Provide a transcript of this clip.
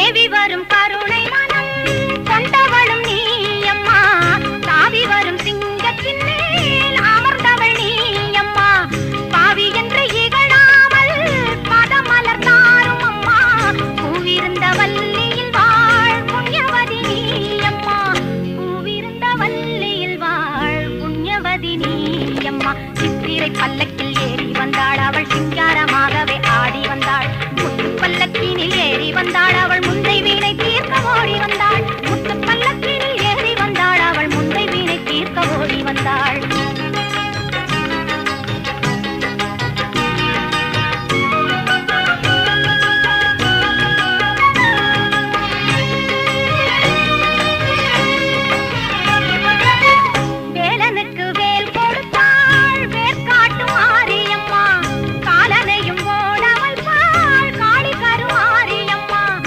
மேவி வரும் கருணை மனம் கொண்டவளும் நீயம்மா தாவி வரும் சிங்கத்தின் மேல் அமர்ந்தவள் நீயம்மா பாவி என்று இகழாமல் பதமலர் தாரும் அம்மா பூவிருந்த வல்லியில் வாழ் புண்ணியவதி நீயம்மா பூவிருந்த வல்லியில் வாழ் புண்ணியவதி நீயம்மா சித்திரை பல்லக்கு